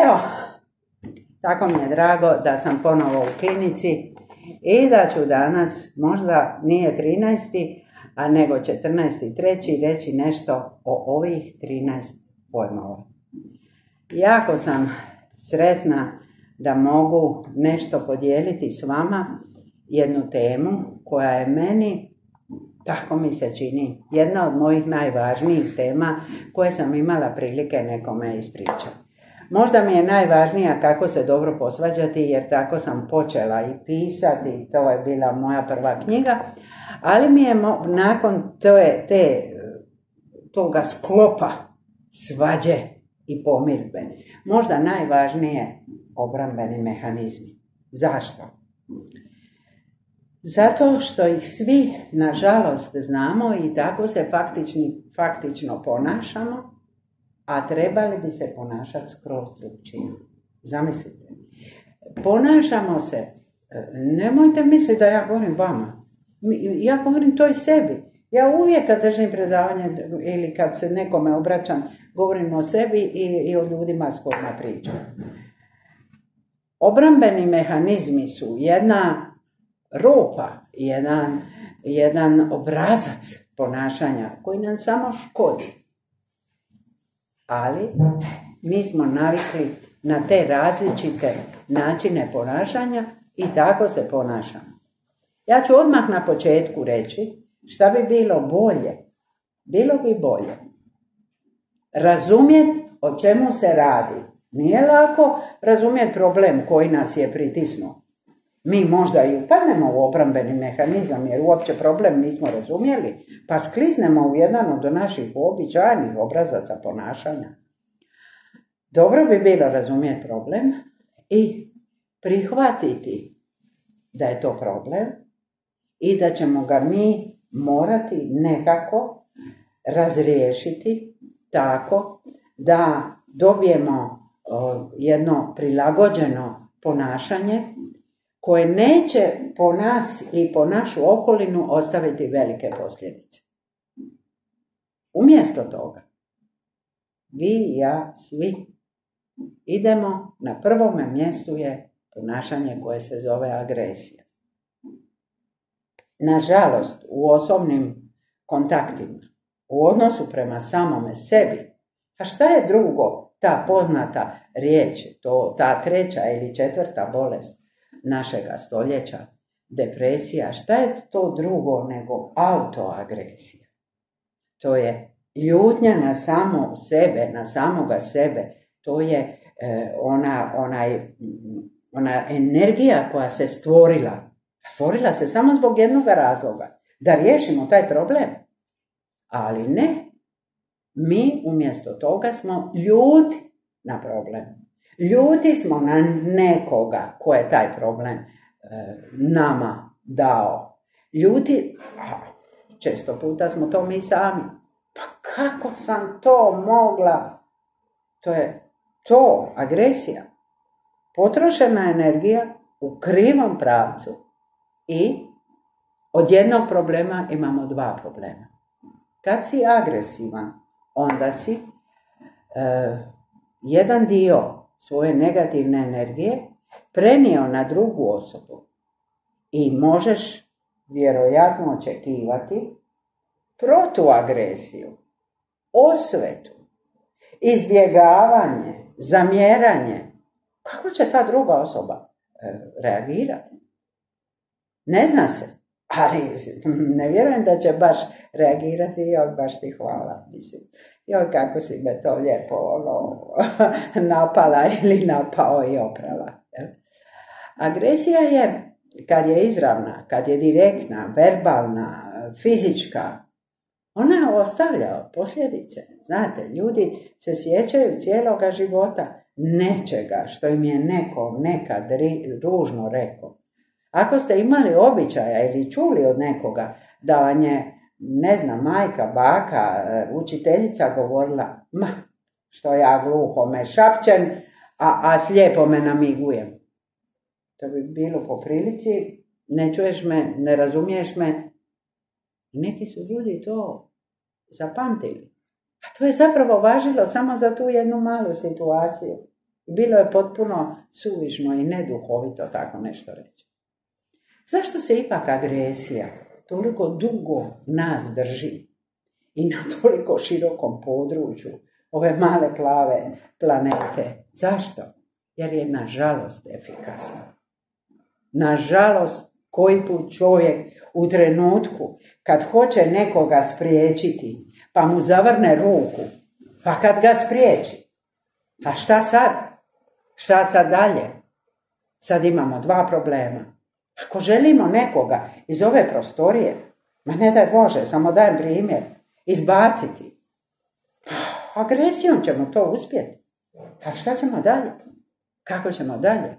Evo, tako mi je drago da sam ponovo u klinici i da ću danas, možda nije 13. a nego 14.3. reći nešto o ovih 13 pojmova. Jako sam sretna da mogu nešto podijeliti s vama, jednu temu koja je meni, tako mi se čini, jedna od mojih najvažnijih tema koje sam imala prilike nekome ispričati. Možda mi je najvažnija kako se dobro posvađati, jer tako sam počela i pisati, to je bila moja prva knjiga, ali mi je nakon toga sklopa svađe i pomirbe možda najvažnije obrambeni mehanizmi. Zašto? Zato što ih svi, nažalost, znamo i tako se faktično ponašamo, a trebali bi se ponašati skroz drugčije. Zamislite. Ponašamo se, nemojte misliti da ja govorim vama. Ja govorim to i sebi. Ja uvijek kad držim predavanje ili kad se nekome obraćam, govorim o sebi i o ljudima s kojima pričam. Obrambeni mehanizmi su jedna ropa, jedan obrazac ponašanja koji nam samo škodi. Ali mi smo navikli na te različite načine ponašanja i tako se ponašamo. Ja ću odmah na početku reći šta bi bilo bolje. Bilo bi bolje razumjeti o čemu se radi. Nije lako razumjeti problem koji nas je pritisnuo. Mi možda i upadnemo u obrambeni mehanizam jer uopće problem nismo razumjeli, pa skliznemo u jedan od naših uobičajenih obrazaca ponašanja. Dobro bi bilo razumjeti problem i prihvatiti da je to problem i da ćemo ga mi morati nekako razriješiti tako da dobijemo jedno prilagođeno ponašanje koje neće po nas i po našu okolinu ostaviti velike posljedice. Umjesto toga, vi i ja, svi, idemo, na prvome mjestu je ponašanje koje se zove agresija. Nažalost, u osobnim kontaktima, u odnosu prema samome sebi, a šta je drugo ta poznata riječ, ta 3. ili 4. bolest našega stoljeća, depresija, šta je to drugo nego autoagresija? To je ljutnja na samo sebe, na samoga sebe. To je ona energija koja se stvorila. Stvorila se samo zbog jednog razloga. Da riješimo taj problem. Ali ne. Mi umjesto toga smo ljuti na problem. Ljuti smo na nekoga ko je taj problem nama dao. Ljuti, često puta smo to mi sami. Pa kako sam to mogla? To je agresija. Potrošena energija u krivom pravcu i od jednog problema imamo 2 problema. Kad si agresivan, onda si jedan dio svoje negativne energije prenio na drugu osobu i možeš vjerojatno očekivati protuagresiju, osvetu, izbjegavanje, zamjeranje. Kako će ta druga osoba reagirati? Ne zna se, ali ne vjerujem da će baš reagirati, joj baš ti hvala, mislim. Joj kako si me to lijepo napala ili napao i oprala. Agresija je, kad je izravna, kad je direktna, verbalna, fizička, ona ostavlja posljedice. Znate, ljudi se sjećaju cijeloga života nečega što im je neko nekad ružno rekao. Ako ste imali običaja ili čuli od nekoga da vam je, ne znam, majka, baka, učiteljica govorila, što ja gluho me šapćem, a slijepo me namigujem. To bi bilo po prilici, ne čuješ me, ne razumiješ me. Neki su ljudi to zapamtili. A to je zapravo važilo samo za tu jednu malu situaciju. Bilo je potpuno suvišno i neduhovito tako nešto reći. Zašto se ipak agresija toliko dugo nas drži i na toliko širokom području ove male plave planete? Zašto? Jer je nažalost efikasna. Nažalost, koji put čovjek u trenutku kad hoće nekoga spriječiti, pa mu zavrne ruku, pa kad ga spriječi, a šta sad? Šta sad dalje? Sad imamo dva problema. Ako želimo nekoga iz ove prostorije, ma ne daj Bože, samo dajem primjer, izbaciti, agresijom ćemo to uspjeti. A šta ćemo dalje? Kako ćemo dalje?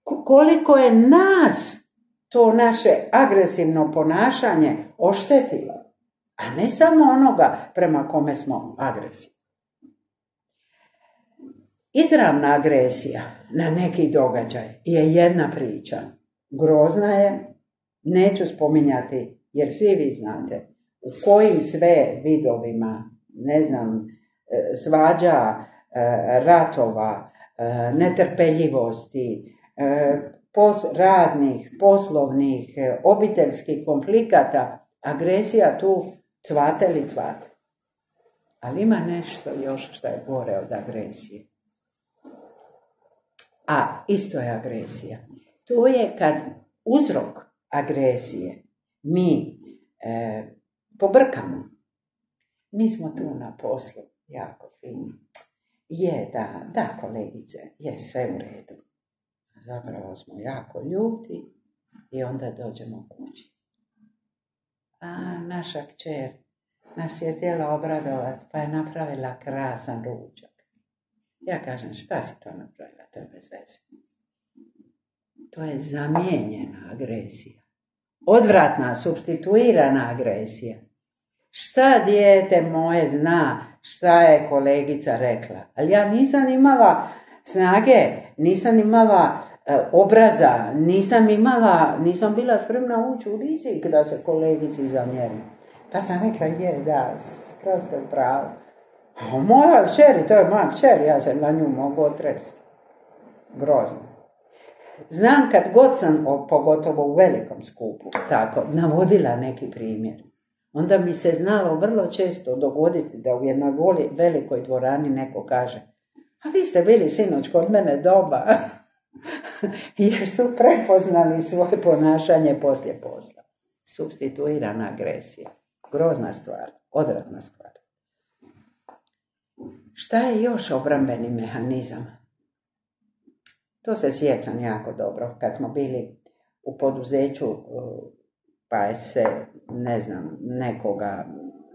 Koliko je nas to naše agresivno ponašanje oštetilo, a ne samo onoga prema kome smo agresivni. Izravna agresija na neki događaj je jedna priča. Grozna je, neću spominjati, jer svi vi znate u kojim sve vidovima, svađa, ratova, netrpeljivosti, radnih, poslovnih, obiteljskih konflikata, agresija tu cvate li cvate. Ali ima nešto još što je gore od agresije. A isto je agresija. To je kad uzrok agresije mi pobrkamo. Mi smo tu na poslu jako fini. Je, da, kolegice, je sve u redu. Zapravo smo jako ljuti i onda dođemo kući. A naša kćer nas je htjela obradovati, pa je napravila krasan ručak. Ja kažem, šta si to napravila? To je bez veze. To je zamijenjena agresija. Odvratna, supstituirana agresija. Šta dijete moje zna šta je kolegica rekla? Ali ja nisam imala snage, nisam imala obraza, nisam bila spremna ući u rizik da se kolegici zamjerim. Pa sam rekla, skroz ste u pravu. A moja kćer, to je moja kćer, ja se na nju mogu otresti. Grozno. Znam kad god sam, pogotovo u velikom skupu, tako, navodila neki primjer, onda mi se znalo vrlo često dogoditi da u jednoj velikoj dvorani neko kaže, a vi ste bili sinoć kod mene doma, jer su prepoznali svoje ponašanje poslije posla. Supstituirana agresija. Grozna stvar, odvratna stvar. Šta je još obrambeni mehanizam? To se sjećam jako dobro. Kad smo bili u poduzeću, pa je se, nekoga,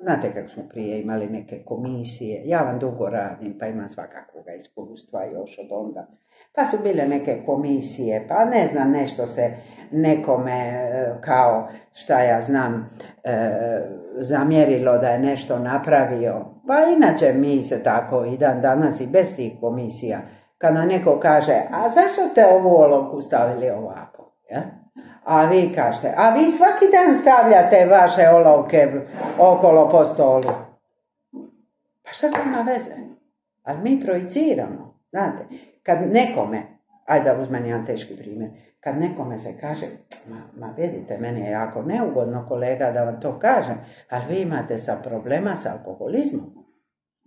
znate kako smo prije imali neke komisije, ja vam dugo radim, pa imam svakakvoga iskustva još od onda. Pa su bile neke komisije, pa nešto se nekome kao, šta ja znam, zamjerilo da je nešto napravio. Pa inače mi se tako i dan danas i bez tih komisija, kada neko kaže, a zašto ste ovu olovku stavili ovako? Ja? A vi kažete, a vi svaki dan stavljate vaše olovke okolo po stolu. Pa šta to ima veze? Ali mi projiciramo, znate. Kad nekome, ajde da uzmem jedan teški primjer, kad nekome se kaže, ma vidite, meni je jako neugodno kolega da vam to kažem, ali vi imate problema sa alkoholizmom.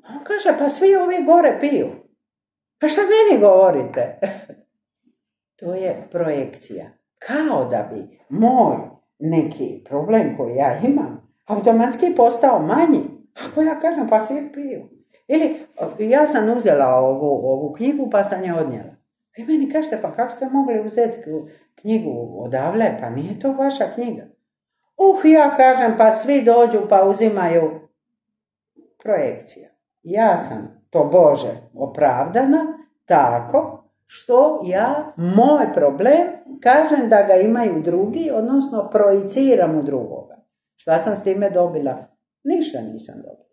On kaže, pa svi ovi gore piju. Pa šta meni govorite? To je projekcija. Kao da bi moj neki problem koji ja imam automatski postao manji. Ako ja kažem, pa svi piju. Ili ja sam uzela ovu knjigu pa sam je odnijela. Vi meni kažete, pa kako ste mogli uzeti knjigu odavle? Pa nije to vaša knjiga. Ja kažem, pa svi dođu pa uzimaju. Projekcija. Ja sam to Bože opravdana tako što ja moj problem kažem da ga imaju drugi, odnosno projiciram u drugoga. Šta sam s time dobila? Ništa nisam dobila.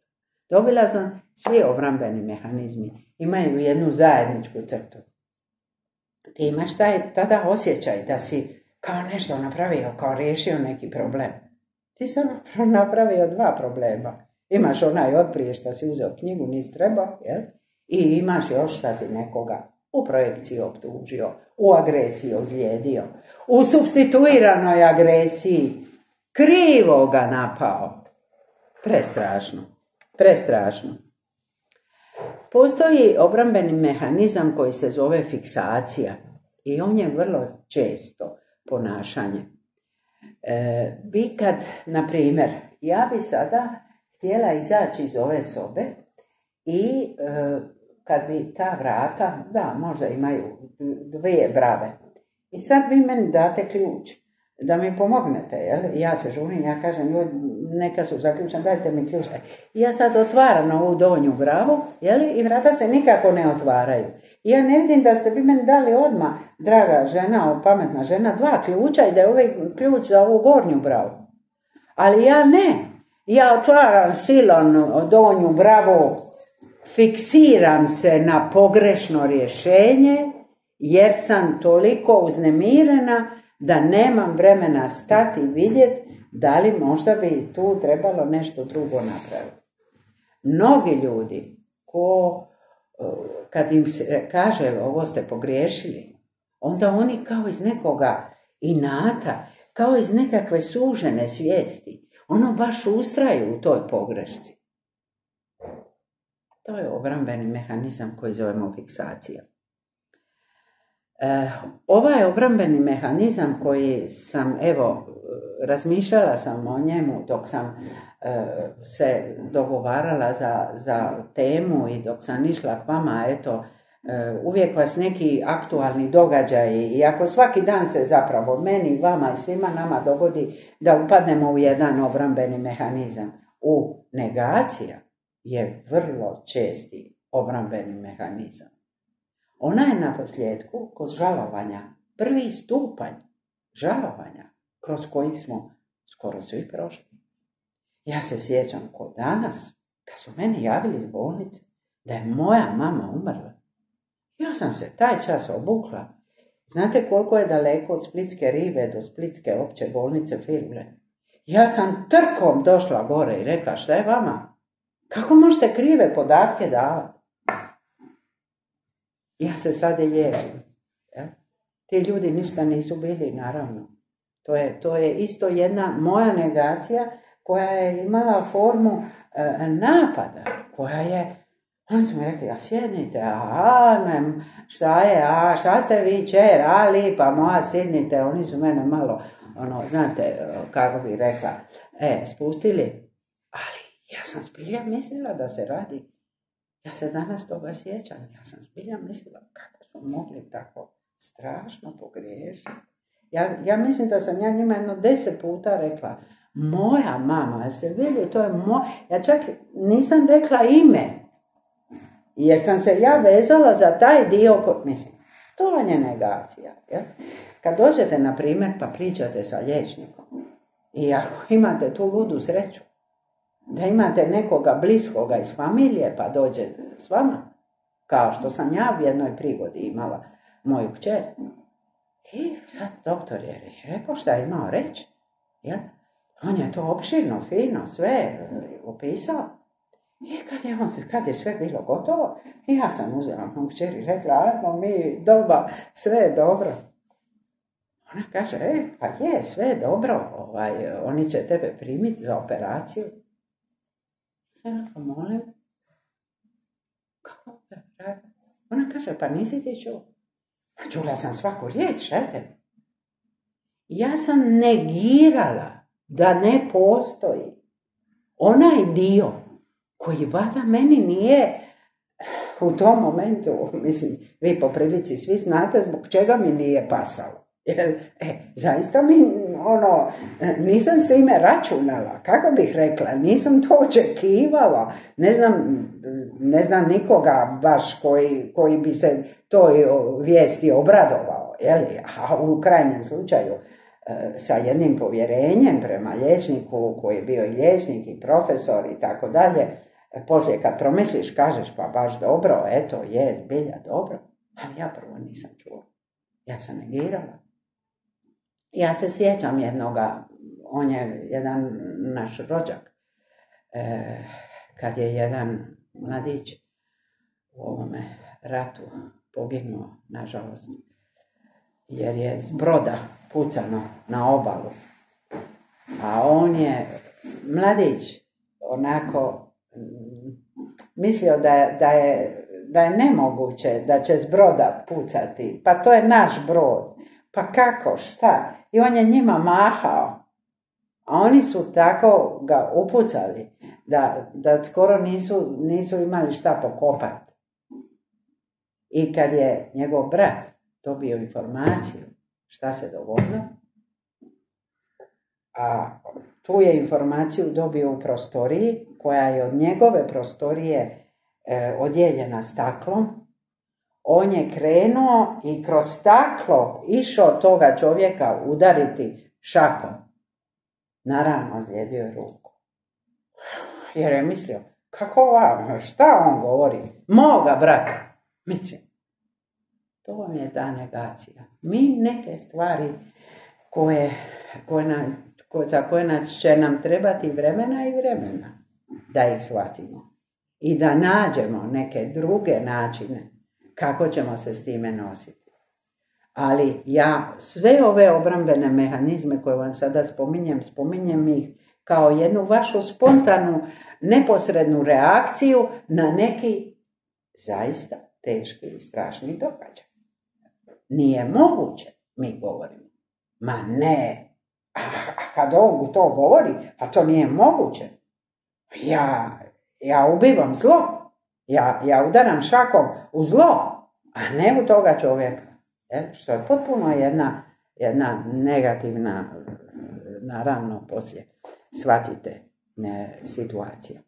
Dobila sam, svi obrambeni mehanizmi imaju jednu zajedničku crtu. Ti imaš tada osjećaj da si kao nešto napravio, kao riješio neki problem. Ti sam napravio 2 problema. Imaš onaj otprije šta si uzeo knjigu, nisi trebao, jel? I imaš još šta si nekoga u projekciji optužio, u agresiji ozlijedio, u supstituiranoj agresiji krivo ga napao. Prestrašno, prestrašno. Postoji obrambeni mehanizam koji se zove fiksacija i on je vrlo često ponašanje. Vi kad, na primjer, ja bi sada htjela izaći iz ove sobe i kad bi ta vrata, da, možda imaju 2 brave, i sad vi meni date ključ da mi pomognete, jel? Ja se žurim, ja kažem, ljudi, neka su zaključeni, dajte mi ključ. Ja sad otvaram ovu donju bravu, jel? I vrata se nikako ne otvaraju. Ja ne vidim da ste vi meni dali odmah, draga žena, pametna žena, 2 ključa i da je ovaj ključ za ovu gornju bravu. Ali ja ne. Ja otvaram silom donju bravu, fiksiram se na pogrešno rješenje, jer sam toliko uznemirena da nemam vremena stati i vidjeti da li možda bi tu trebalo nešto drugo napraviti. Mnogi ljudi kad im se kaže ovo ste pogriješili, onda oni kao iz nekoga inata, kao iz nekakve sužene svijesti, ono baš ustraju u toj pogrešci. To je obrambeni mehanizam koji zovemo fiksacija. Ovaj obrambeni mehanizam koji sam, razmišljala sam o njemu dok sam se dogovarala za temu i dok sam išla k vama, uvijek vas neki aktualni događaji, i ako svaki dan se zapravo meni, vama i svima nama dogodi da upadnemo u jedan obrambeni mehanizam. Negacija je vrlo česti obrambeni mehanizam. Ona je na posljedku kod žalovanja, prvi stupanj žalovanja kroz kojih smo skoro svi prošli. Ja se sjećam kod danas, kad su meni javili iz bolnice da je moja mama umrla. Ja sam se taj čas obukla. Znate koliko je daleko od Splitske rive do Splitske opće bolnice Firule? Ja sam trkom došla gore i rekla, šta je vama? Kako možete krive podatke davati? Ja se sad i liječim. Ja? Ti ljudi ništa nisu bili, naravno. To je isto jedna moja negacija koja je imala formu napada, koja je, oni su mi rekli, sjednite, šta ste vi čer, lipa moja, sjednite, oni su mene malo, znate, kako bi rekla, spustili, ali ja sam zbilja mislila da se radi, ja se danas toga sjećam, ja sam zbilja mislila kako su mogli tako strašno pogriješiti. Ja mislim da sam ja njima 10 puta rekla, moja mama, jer se vidi, to je ja čak nisam rekla ime, jer sam se ja vezala za taj dio, mislim, to vam je negacija. Jel? Kad dođete, na primjer, pa pričate sa liječnikom, i ako imate tu ludu sreću, da imate nekoga bliskoga iz familije, pa dođe s vama, kao što sam ja u jednoj prigodi imala moju kćer. I sad doktor je rekao šta je imao reći. Ja? On je to opširno, fino, sve opisao. I kad je sve bilo gotovo, ja sam uzela moju kćer i rekla, ajmo mi doma, sve je dobro. Ona kaže, pa je, sve je dobro, oni će tebe primiti za operaciju. Sam rekla, molim, kako operaciju? Ona kaže, pa nisi ti čuo. Čula sam svaku riječ, šete. Ja sam negirala da ne postoji onaj dio koji valjda meni nije u tom momentu, mislim, vi po prilici svi znate zbog čega mi nije pasalo. Zaista mi, nisam s time računala, kako bih rekla, nisam to očekivala, ne znam nikoga baš koji bi se toj vijesti obradovao, a u krajnjem slučaju sa jednim povjerenjem prema liječniku koji je bio i liječnik i profesor i tako dalje, poslije kad promisliš kažeš pa baš dobro, eto je zbilja dobro, ali ja prvo nisam čula, ja sam negirala. Ja se sjećam jednoga, on je jedan naš rođak, kad je jedan mladić u ovome ratu poginuo, nažalost, jer je z broda pucano na obalu. A on je, mladić, onako mislio da je nemoguće da će s broda pucati. Pa to je naš brod. Pa kako, šta? I on je njima mahao. A oni su tako ga upucali da skoro nisu imali šta pokopati. I kad je njegov brat dobio informaciju šta se dogodilo, a tu je informaciju dobio u prostoriji koja je od njegove prostorije odjeljena staklom, on je krenuo i kroz staklo išao toga čovjeka udariti šakom. Naravno, ozlijedio je ruku. Jer je mislio, kako vam, šta on govori? Moga brata. Mislim, to vam je ta negacija. Mi neke stvari za koje će nam trebati vremena i vremena da ih shvatimo. I da nađemo neke druge načine kako ćemo se s time nositi. Ali ja sve ove obrambene mehanizme koje vam sada spominjem ih kao jednu vašu spontanu, neposrednu reakciju na neki zaista teški i strašni događaj. Nije moguće, mi govorimo. Ma ne, a kad on to govori, a to nije moguće. Ja ubivam zlo. Ja udaram šakom u zlo, a ne u toga čovjeka. Što je potpuno jedna negativna, naravno, poslije shvatite situacija.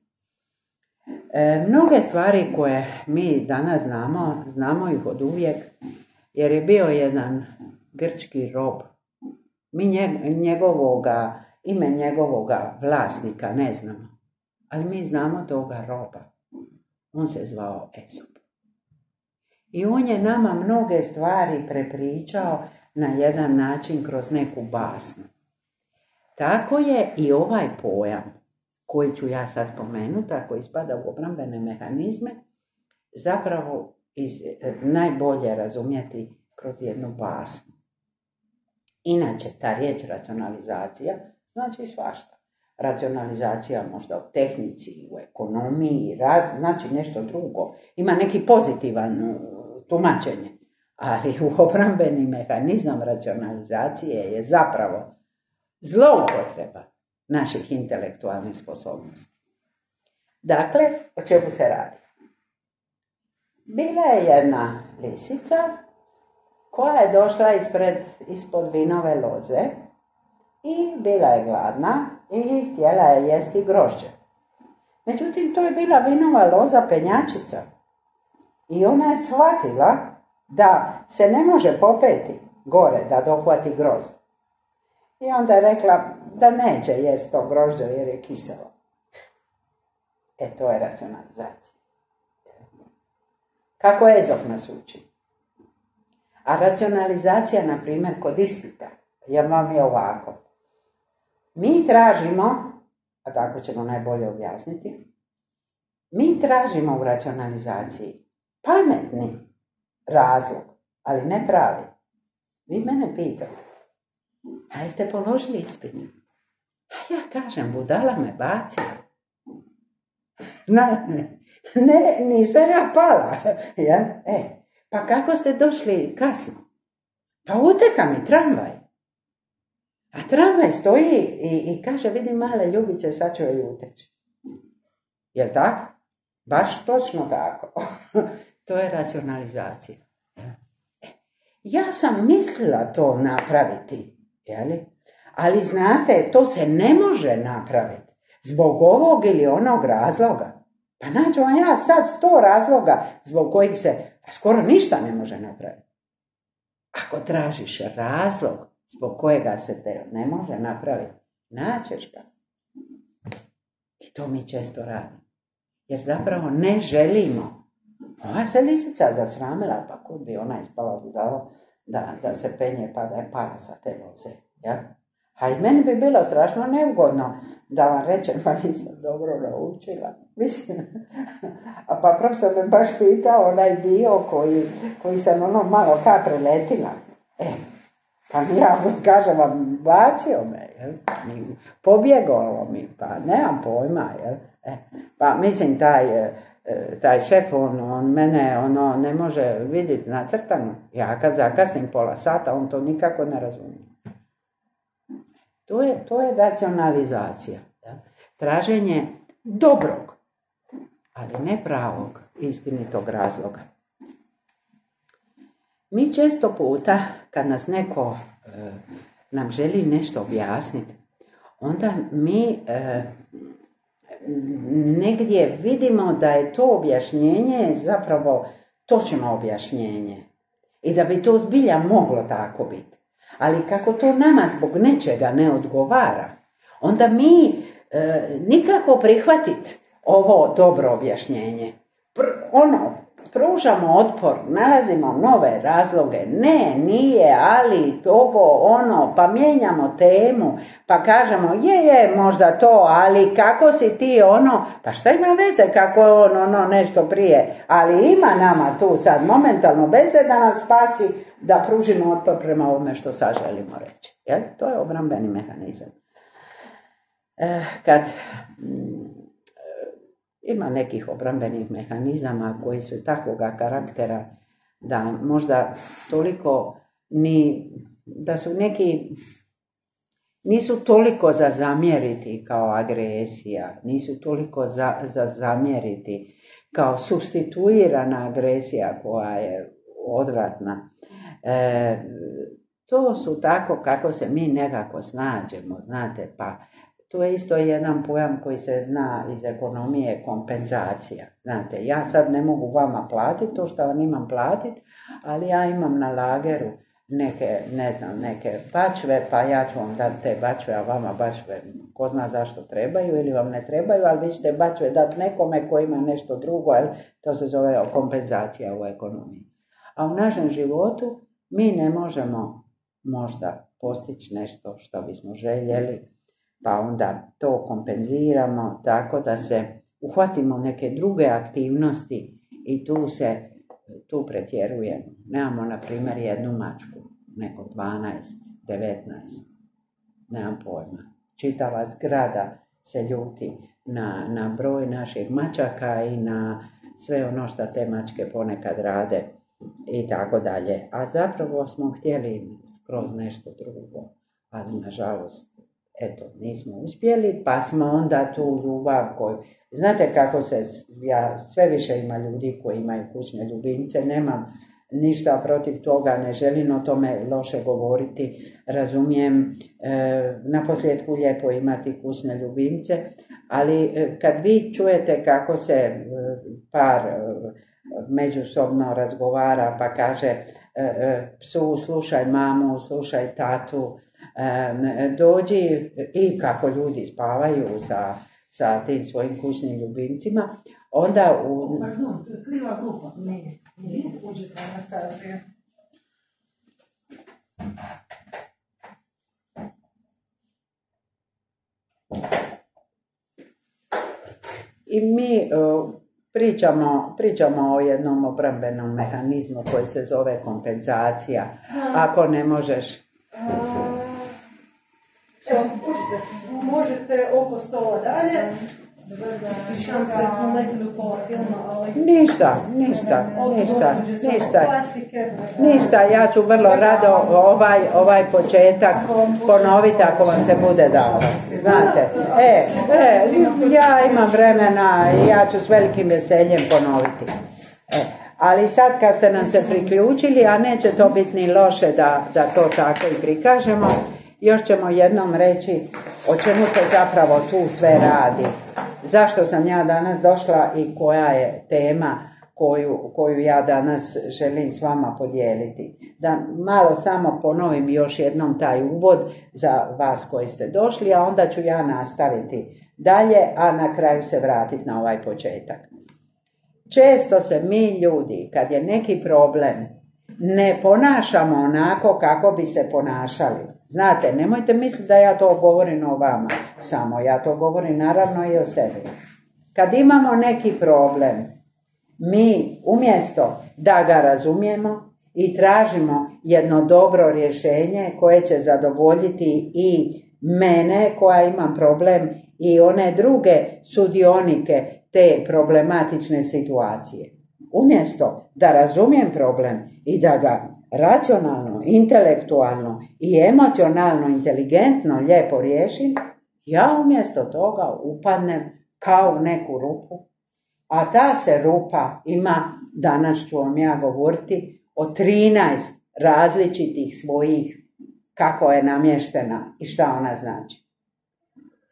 Mnoge stvari koje mi danas znamo ih od uvijek, jer je bio jedan grčki rob. Mi ime njegovoga vlasnika ne znamo, ali mi znamo toga roba. On se zvao Ezop. I on je nama mnoge stvari prepričao na jedan način kroz neku basnu. Tako je i ovaj pojam, koji ću ja sad spomenuti, a koji spada u obrambene mehanizme, zapravo najbolje razumjeti kroz jednu basnu. Inače, ta riječ racionalizacija znači svašta. Racionalizacija možda u tehnici, u ekonomiji, znači nešto drugo. Ima neki pozitivan tumačenje. Ali u obrambeni mehanizam racionalizacije je zapravo zloupotreba naših intelektualnih sposobnosti. Dakle, o čemu se radi? Bila je jedna lisica koja je došla ispod vinove loze i bila je gladna i htjela je jesti grožđe. Međutim, to je bila vinova loza penjačica i ona je shvatila da se ne može popeti gore da dohvati grožđe. I onda je rekla da neće jesti to grožđe jer je kiselo. To je racionalizacija. Kako Ezop nas uči? A racionalizacija, na primjer, kod ispita, jer vam je ovako. Mi tražimo, a tako ćemo najbolje objasniti, mi tražimo u racionalizaciji pametni razlog, ali ne pravi. Vi mene pitate, a jeste položili ispit? A ja kažem, budala me bacila. Ne, nisam ja pala. Ja? Pa kako ste došli kasno? Pa uteka mi tramvaj. A tramvaj stoji i kaže, vidim male ljubice, sad ću joj uteći. Jel tako? Baš točno tako. To je racionalizacija. Ja sam mislila to napraviti, jeli? Ali znate, to se ne može napraviti zbog ovog ili onog razloga. Pa nađu ja sad 100 razloga zbog kojih se skoro ništa ne može napraviti. Ako tražiš razlog zbog kojega se te ne može napraviti, naćeš ga. I to mi često radimo. Jer zapravo ne želimo. Ova se lisica zasramila, pa kud bi ona ispala budala da se penje pa da je para sa te loze. Ja? A i meni bi bilo strašno neugodno da vam rečem, pa nisam dobro naučila. Mislim, pa profesor me baš pitao onaj dio koji sam ono malo ka preletila. Pa ja kažem vam, bacio me, jel? Pobjegalo mi, pa nemam pojma, jel? Pa mislim, taj šef, on mene ne može vidjeti nacrtano. Ja kad zakasnim pola sata, on to nikako ne razumije. To je racionalizacija. Ja? Traženje dobrog, ali ne pravog, istinitog razloga. Mi često puta, kad nas neko nam želi nešto objasniti, onda mi negdje vidimo da je to objašnjenje zapravo točno objašnjenje. I da bi to zbilja moglo tako biti. Ali kako to nama zbog nečega ne odgovara, onda mi nikako prihvatiti ovo dobro objašnjenje. Pružamo otpor, nalazimo nove razloge, ne, nije, ali, ovo, pa mijenjamo temu, pa kažemo, je, možda to, ali kako si ti, pa šta ima veze kako je on, nešto prije, ali ima nama tu sad momentalno veze da nas spasi, da pružimo otpor prema ovome što sad želimo reći. Jel? To je obrambeni mehanizam. Kad ima nekih obrambenih mehanizama koji su takvoga karaktera da možda toliko da su neki nisu toliko za zamjeriti kao agresija, nisu toliko za zamjeriti kao supstituirana agresija koja je odvratna. To su tako kako se mi nekako snađemo, znate, pa to je isto jedan pojam koji se zna iz ekonomije, kompenzacija. Znate, ja sad ne mogu vama platiti to što vam imam platiti, ali ja imam na lageru neke bačve, pa ja ću vam dati te bačve, a vama bačve ko zna zašto trebaju ili vam ne trebaju, ali vi ćete bačve dati nekome ko ima nešto drugo, jel? To se zove kompenzacija u ekonomiji. A u našem životu mi ne možemo možda postići nešto što bismo željeli, pa onda to kompenziramo tako da se uhvatimo neke druge aktivnosti i tu pretjerujemo. Nemamo, na primjer, jednu mačku, neko 12, 19, nemam pojma. Čitava zgrada se ljuti na broj naših mačaka i na sve ono što te mačke ponekad rade i tako dalje. A zapravo smo htjeli skroz nešto drugo, ali nažalost nismo uspjeli, pa smo onda tu ljubav koju... Znate kako sve više ima ljudi koji imaju kućne ljubimce, nemam ništa protiv toga, ne želim o tome loše govoriti, razumijem, naposljetku lijepo imati kućne ljubimce, ali kad vi čujete kako se par međusobno razgovara, pa kaže psu slušaj mamu, slušaj tatu, dođi, i kako ljudi spavaju sa tim svojim kućnim ljubimcima, onda Pardon, to je kriva grupa. Nije, uđete Anastasija. I mi pričamo o jednom obrambenom mehanizmu koji se zove kompenzacija. Ako ne možeš... Evo, učite, možete oko stola dalje. Pišam se, smo letili u pola filma, ali... Ništa, ja ću vrlo rado ovaj početak ponoviti ako vam se bude dalo. Znate, ja imam vremena i ja ću s velikim veseljem ponoviti. Ali sad kad ste nam se priključili, a neće to biti ni loše da to tako i prikažemo, još ćemo jednom reći o čemu se zapravo tu sve radi. Zašto sam ja danas došla i koja je tema koju ja danas želim s vama podijeliti. Da malo samo ponovim još jednom taj uvod za vas koji ste došli, a onda ću ja nastaviti dalje, a na kraju se vratiti na ovaj početak. Često se mi ljudi, kad je neki problem, ne ponašamo onako kako bi se ponašali. Znate, nemojte misliti da ja to govorim o vama samo, ja to govorim naravno i o sebi. Kad imamo neki problem, mi umjesto da ga razumijemo i tražimo jedno dobro rješenje koje će zadovoljiti i mene koja imam problem i one druge sudionike te problematične situacije. Umjesto da razumijem problem i da ga racionalno, intelektualno i emocionalno, inteligentno, lijepo riješim, ja umjesto toga upadnem kao u neku rupu, a ta se rupa ima, danas ću vam ja govoriti, o 13 različitih svojih, kako je namještena i šta ona znači.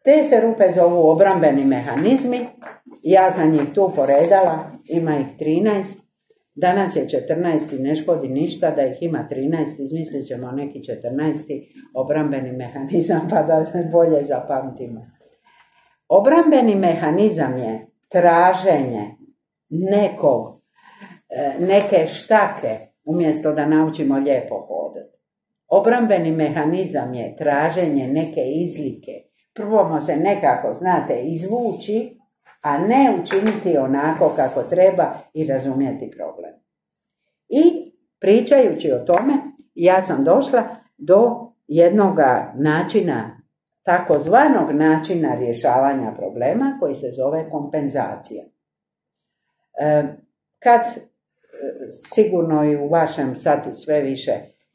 Te se rupe zovu obrambeni mehanizmi, ja sam njih tu poredala, ima ih 13, danas je 14 i ne škodi ništa da ih ima 13, izmislit ćemo neki 14. obrambeni mehanizam pa da bolje zapamtimo. Obrambeni mehanizam je traženje neke štake umjesto da naučimo lijepo hodati. Obrambeni mehanizam je traženje neke izlike. Prvo se nekako, znate, izvući, a ne učiniti onako kako treba i razumjeti problem. I pričajući o tome, ja sam došla do jednog načina, takozvanog načina rješavanja problema koji se zove kompenzacija. Kad sigurno i u vašem, sad sve više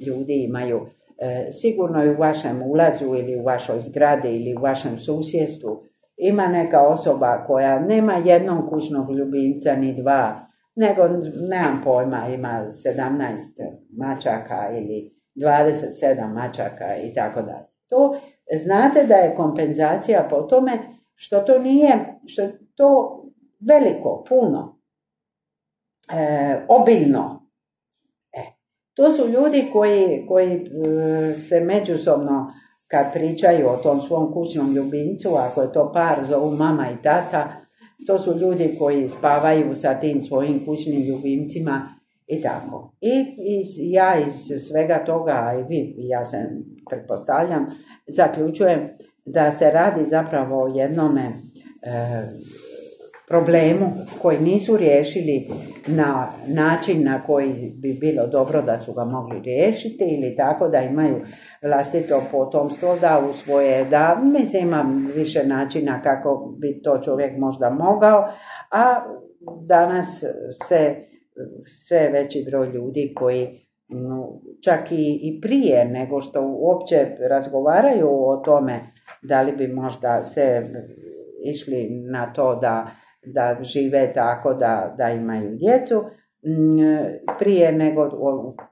ljudi imaju, sigurno i u vašem ulazu ili u vašoj zgradi ili u vašem susjedstvu ima neka osoba koja nema jednog kućnog ljubimca ni dva, nego, nemam pojma, ima 17 mačaka ili 27 mačaka i tako dalje. To znate da je kompenzacija po tome što to nije, što je to veliko, puno, obiljno. To su ljudi koji se međusobno, kad pričaju o tom svom kućnom ljubimcu, ako je to par, zovu mama i tata, to su ljudi koji spavaju sa tim svojim kućnim ljubimcima i tako. I ja iz svega toga, i vi, ja se pretpostavljam, zaključujem da se radi zapravo o jednome problemu koji nisu riješili na način na koji bi bilo dobro da su ga mogli riješiti ili tako da imaju vlastito potomstvo, da usvoje, da mislim imam više načina kako bi to čovjek možda mogao, a danas se sve veći broj ljudi koji čak i prije nego što uopće razgovaraju o tome da li bi možda se išli na to da žive tako da imaju djecu, prije nego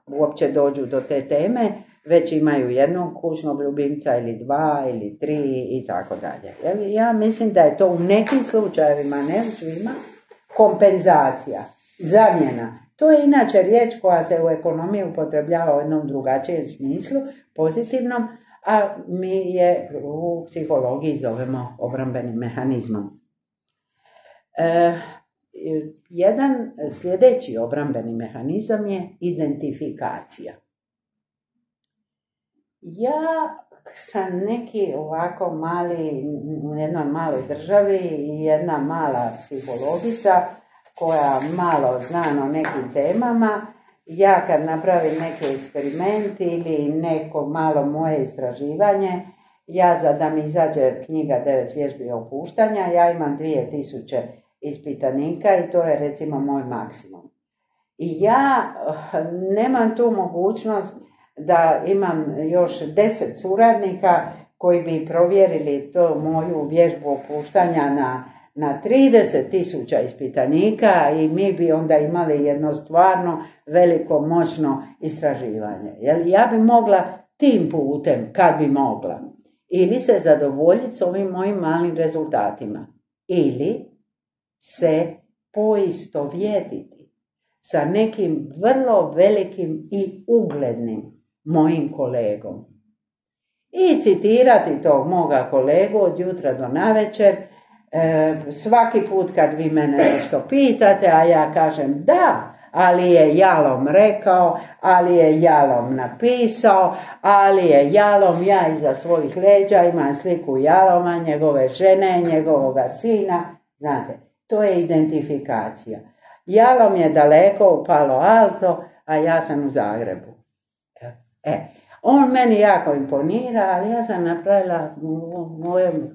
uopće dođu do te teme, već imaju jednog kućnog ljubimca ili dva ili tri i tako dalje. Ja mislim da je to u nekim slučajevima, ne u svima, kompenzacija, zamjena. To je inače riječ koja se u ekonomiji upotrebljava u jednom drugačijem smislu, pozitivnom, a mi je u psihologiji zovemo obrambenim mehanizmom. Jedan sljedeći obrambeni mehanizam je identifikacija. Ja sam neki ovako mali, u jednoj maloj državi i jedna mala psihologica koja malo zna o nekim temama. Ja kad napravim neki eksperiment ili neko malo moje istraživanje, da mi izađe knjiga 9 vježbi opuštanja, ja imam 2000 ispitanika i to je recimo moj maksimum. I ja nemam tu mogućnost da imam još 10 suradnika koji bi provjerili to moju vježbu opuštanja na 30.000 ispitanika i mi bi onda imali jedno stvarno veliko, moćno istraživanje. Ja bi mogla tim putem, kad bi mogla, ili se zadovoljiti s ovim mojim malim rezultatima, ili se poistovjetiti sa nekim vrlo velikim i uglednim mojim kolegom. I citirati tog moga kolegu od jutra do navečer, svaki put kad vi mene nešto pitate, a ja kažem da, ali je jalom rekao, ali je jalom napisao, ali je jalom, ja iza svojih leđa imam sliku jaloma, njegove žene, njegovoga sina. Znate, to je identifikacija. Jalom je daleko u Palo Alto, a ja sam u Zagrebu. On meni jako imponira, ali ja sam napravila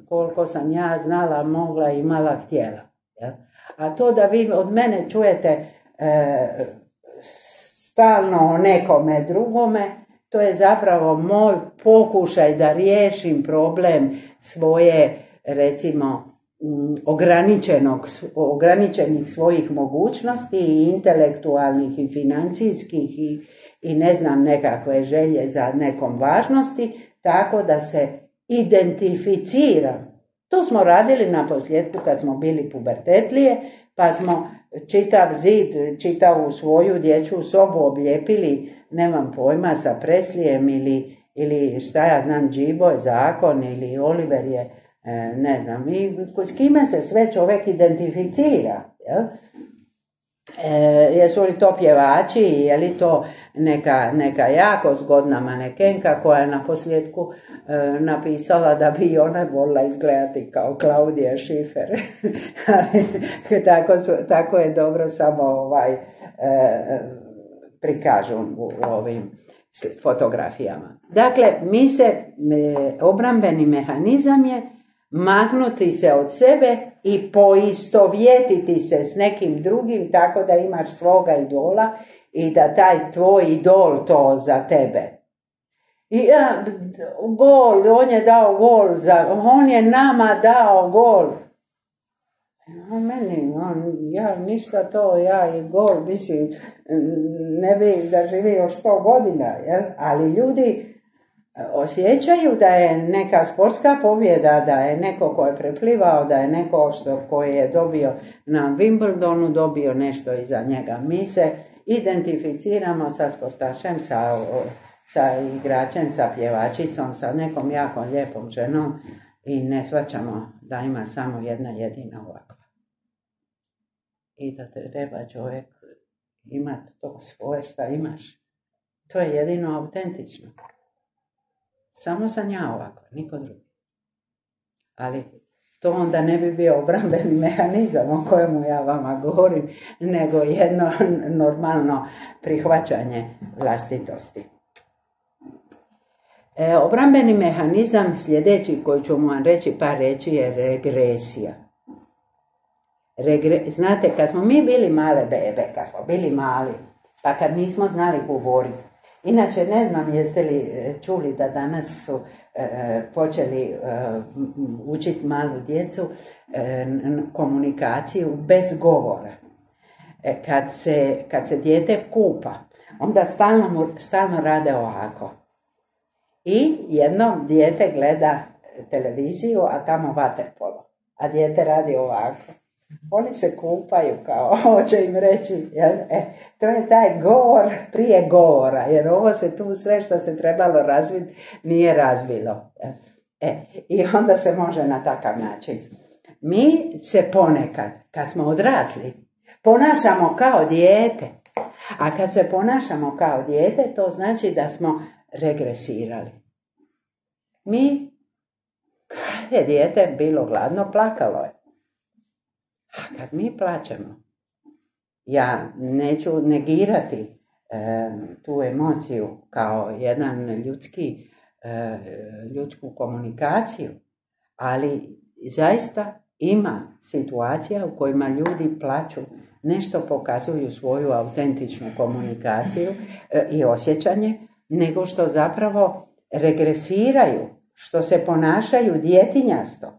koliko sam ja znala, mogla, imala, htjela. A to da vi od mene čujete stalno o nekome drugome, to je zapravo moj pokušaj da riješim problem svoje, recimo, ograničenih svojih mogućnosti i intelektualnih i financijskih i ne znam nekakve želje za nekom važnosti, tako da se identificiram. To smo radili na posljedku kad smo bili pubertetlije, pa smo čitav zid, čitavu svoju dječju sobu oblijepili, nemam pojma, sa Preslijem ili šta ja znam, Džibo je Zakon ili Oliver je, ne znam, i s kime se sve čovjek identificira, jel? Jesu li to pjevači, je li to neka jako zgodna manekenka koja je na posljedku napisala da bi ona volila izgledati kao Klaudija Schiffer. Tako je dobro samo prikažu u ovim fotografijama. Dakle, obrambeni mehanizam je maknuti se od sebe i poistovjetiti se s nekim drugim tako da imaš svoga idola i da taj tvoj idol to za tebe. I gol, on je dao gol, on je nama dao gol. Ja ništa to, ja i gol, mislim, ne bi da živi još 100 godina, jel? Ali ljudi osjećaju da je neka sportska pobjeda, da je neko ko je preplivao, da je neko koji je dobio na Wimbledonu dobio nešto iza njega. Mi se identificiramo sa sportašem, sa igračem, sa pjevačicom, sa nekom jako lijepom ženom i ne shvaćamo da ima samo jedna jedina ovakva. I da te treba čovjek imati to svoje šta imaš. To je jedino autentično. Samo sam ja ovako, niko drugi. Ali to onda ne bi bio obrambeni mehanizam o kojemu ja vama govorim, nego jedno normalno prihvaćanje vlastitosti. Obrambeni mehanizam sljedeći koji ću vam reći par reći je regresija. Znate, kad smo mi bili male bebe, kad smo bili mali, pa kad nismo znali govoriti, inače, ne znam jeste li čuli da danas su počeli učiti malu djecu komunikaciju bez govora. Kad se dijete kupa, onda stalno rade ovako. I jedno dijete gleda televiziju, a tamo vaterpolo, a dijete radi ovako. Oni se kupaju kao, hoće im reći, jel? To je taj govor prije govora, jer ovo se tu sve što se trebalo razviti nije razvilo. I onda se može na takav način. Mi se ponekad, kad smo odrasli, ponašamo kao dijete. A kad se ponašamo kao dijete, to znači da smo regresirali. Mi, kad je dijete bilo gladno, plakalo je. A kad mi plačemo, ja neću negirati tu emociju kao jedan ljudsku komunikaciju, ali zaista ima situacija u kojima ljudi plaču, nešto pokazuju svoju autentičnu komunikaciju i osjećanje, nego što zapravo regresiraju, što se ponašaju djetinjasto,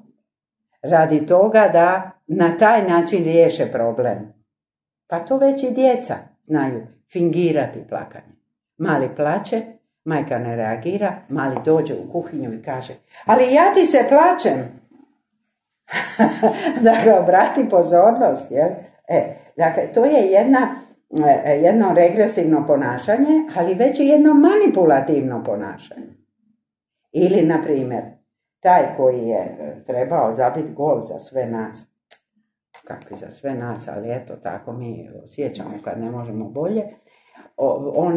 radi toga da na taj način riješe problem. Pa to već i djeca znaju fingirati plakanje. Mali plače, majka ne reagira, mali dođe u kuhinju i kaže, ali ja ti se plačem. Dakle, obrati pozornost. Jel? Dakle, to je jedno regresivno ponašanje, ali već i jedno manipulativno ponašanje. Ili, na primjer, taj koji je trebao zabiti gol za sve nas, kakvi za sve nas, ali eto, tako mi osjećamo kad ne možemo bolje. On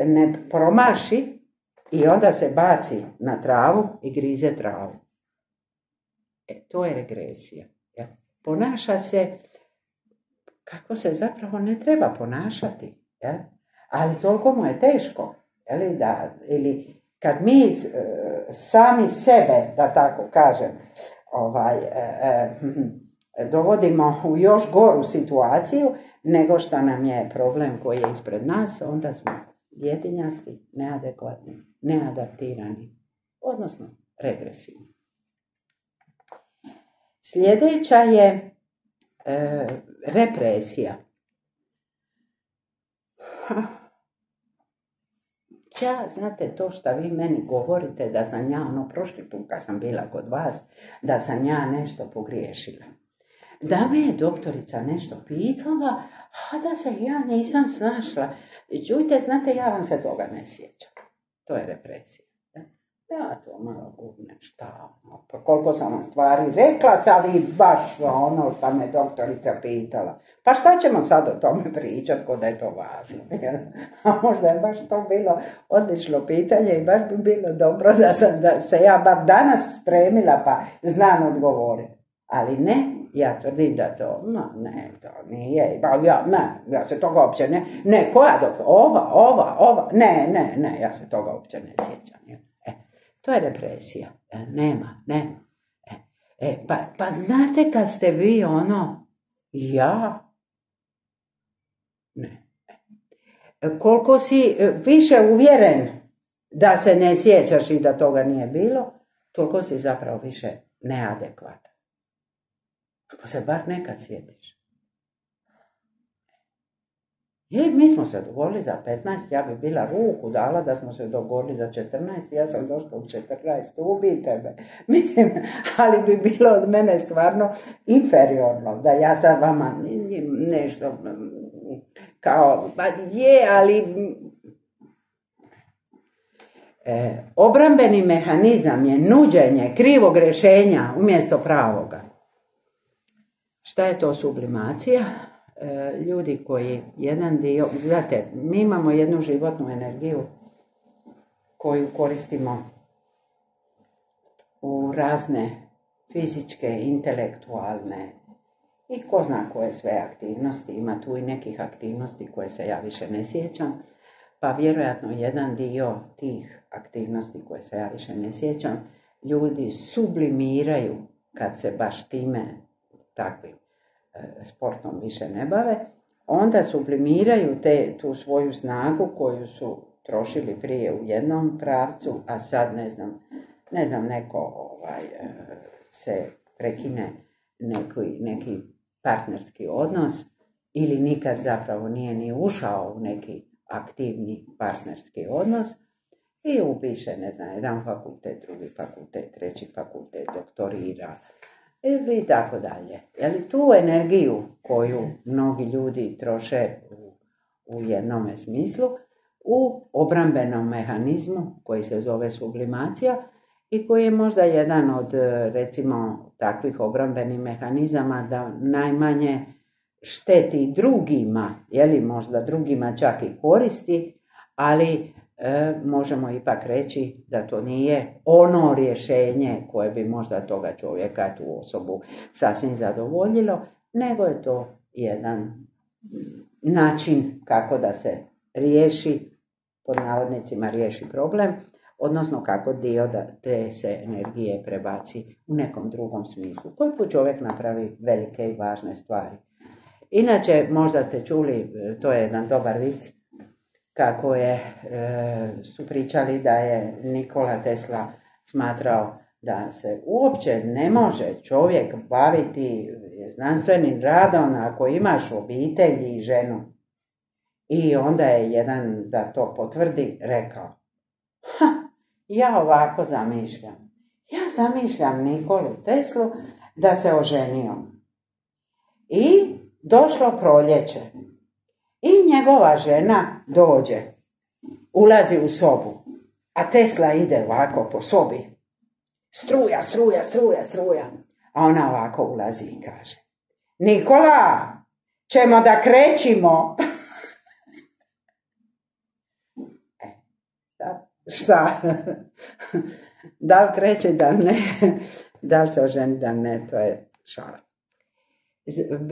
ne promaši i onda se baci na travu i grize travu. To je regresija. Ja. Ponaša se kako se zapravo ne treba ponašati. Ja? Ali toliko mu je teško. Ili kad mi sami sebe, da tako kažem, dovodimo u još goru situaciju nego što nam je problem koji je ispred nas, onda smo djetinjasti, neadekvatni, neadaptirani, odnosno regresivni. Sljedeća je represija. Ja, znate, to što vi meni govorite da sam ja, prošli put kad sam bila kod vas, da sam ja nešto pogriješila. Da me je doktorica nešto pitala, a da se ja nisam snašla. Čujte, znate, ja vam se toga ne sjećam. To je represija. Ja to malo gubnem, šta? Pa koliko sam vam stvari rekla, sad i baš ono što me doktorica pitala. Pa šta ćemo sad o tome pričati, ko da je to važno? A možda je baš to bilo odlično pitanje i baš bi bilo dobro da se ja bar danas spremila pa znam odgovoriti. Ali ne, ja tvrdim da to, to nije, ja se toga uopće ne, koja doktor, ova, ne, ja se toga uopće ne sjećam. To je represija. Nema. Pa znate kad ste vi ja? Ne. Koliko si više uvjeren da se ne sjećaš i da toga nije bilo, toliko si zapravo više neadekvatan. Ako se bar nekad sjetiš. Mi smo se dogovorili za 15, ja bi bila ruku dala da smo se dogovorili za 14, ja sam došla u 14, ubij tebe. Mislim, ali bi bilo od mene stvarno inferiorno, da ja sad vama nešto kao, pa je, ali obrambeni mehanizam je nuđenje krivog rješenja umjesto pravoga. Šta je to sublimacija? Ljudi koji jedan dio, znate, mi imamo jednu životnu energiju koju koristimo u razne fizičke, intelektualne i ko zna koje sve aktivnosti, ima tu i nekih aktivnosti koje se ja više ne sjećam, pa vjerojatno jedan dio tih aktivnosti koje se ja više ne sjećam, ljudi sublimiraju kad se baš time takvim sportom više ne bave, onda sublimiraju tu svoju snagu koju su trošili prije u jednom pravcu, a sad ne znam neko se prekine neki partnerski odnos ili nikad zapravo nije ni ušao u neki aktivni partnerski odnos i upiše, jedan fakultet, drugi fakultet, treći fakultet, doktorira i tako dalje. Tu energiju koju mnogi ljudi troše u jednome smislu, u obrambenom mehanizmu koji se zove sublimacija i koji je možda jedan od, recimo, takvih obrambenih mehanizama da najmanje šteti drugima, možda drugima čak i koristi, ali možemo ipak reći da to nije ono rješenje koje bi možda toga čovjeka, tu osobu, sasvim zadovoljilo, nego je to jedan način kako da se riješi, pod navodnicima riješi problem, odnosno kako dio te se energije prebaci u nekom drugom smislu. Koji put čovjek napravi velike i važne stvari. Inače, možda ste čuli, to je jedan dobar vic, kako su pričali da je Nikola Tesla smatrao da se uopće ne može čovjek baviti znanstvenim radom ako imaš obitelj i ženu. I onda je jedan, da to potvrdi, rekao, ja ovako zamišljam. Ja zamišljam Nikolu Teslu da se oženio. I došlo proljeće. I njegova žena dođe, ulazi u sobu, a Tesla ide ovako po sobi. Struja. A ona ovako ulazi i kaže, Nikola, ćemo da krećimo. Šta? Da li kreće, da li ne? Da li se oženi, da li ne? To je šala.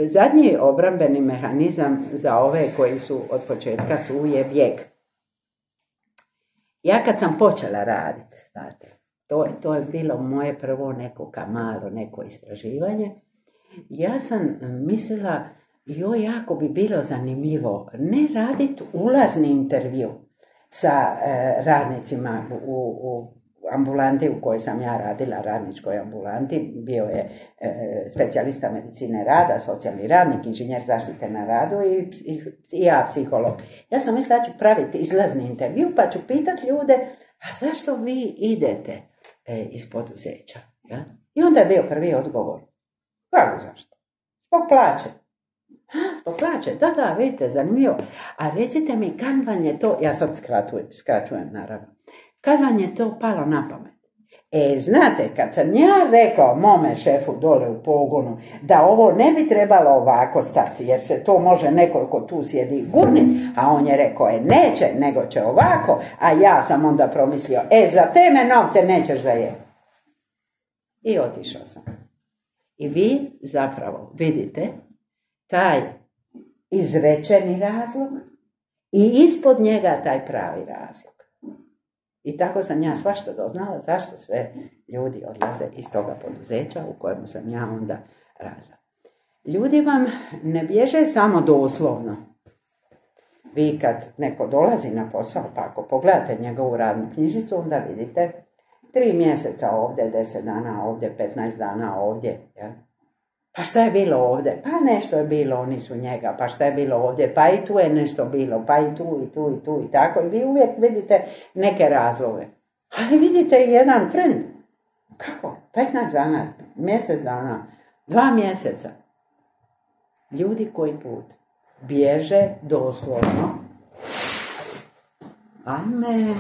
Zadnji obrambeni mehanizam za ove koji su od početka tu je bijeg. Ja kad sam počela raditi, znate, to je bilo moje prvo neko kamalo, neko istraživanje, ja sam mislila, jako bi bilo zanimljivo ne raditi ulazni intervju sa radnicima u ambulanti u kojoj sam ja radila, radničkoj ambulanti, bio je specijalista medicine rada, socijalni radnik, inženjer zaštite na radu i ja psiholog. Ja sam mislila da ću praviti izlazni intervju pa ću pitati ljude, a zašto vi idete iz poduzeća? Ja? I onda je bio prvi odgovor. Kako zašto? Zbog plaće. Zbog plaće, da, vidite, zanimljivo. A recite mi, kad vam je to, ja sad skraćujem naravno, kad vam je to palo na pamet? Znate, kad sam ja rekao mome šefu dole u pogonu da ovo ne bi trebalo ovako stati, jer se to može neko ko tu sjedi gurnit, a on je rekao, neće, nego će ovako, a ja sam onda promislio, za te me novce nećeš zajeti. I otišao sam. I vi zapravo vidite taj izrečeni razlog i ispod njega taj pravi razlog. I tako sam ja svašta doznala zašto sve ljudi odlaze iz toga poduzeća u kojemu sam ja onda radila. Ljudi vam ne bježe samo doslovno. Vi kad neko dolazi na posao, pa ako pogledate njegovu radnu knjižicu, onda vidite 3 mjeseca ovdje, 10 dana ovdje, 15 dana ovdje. Ja? Pa šta je bilo ovdje? Pa nešto je bilo, oni su njega. Pa šta je bilo ovdje? Pa i tu je nešto bilo. Pa i tu i tako. I vi uvijek vidite neke razloge. Ali vidite i jedan trend. Kako? 15 dana, mjesec dana, 2 mjeseca. Ljudi koji put bježe doslovno. Ajme.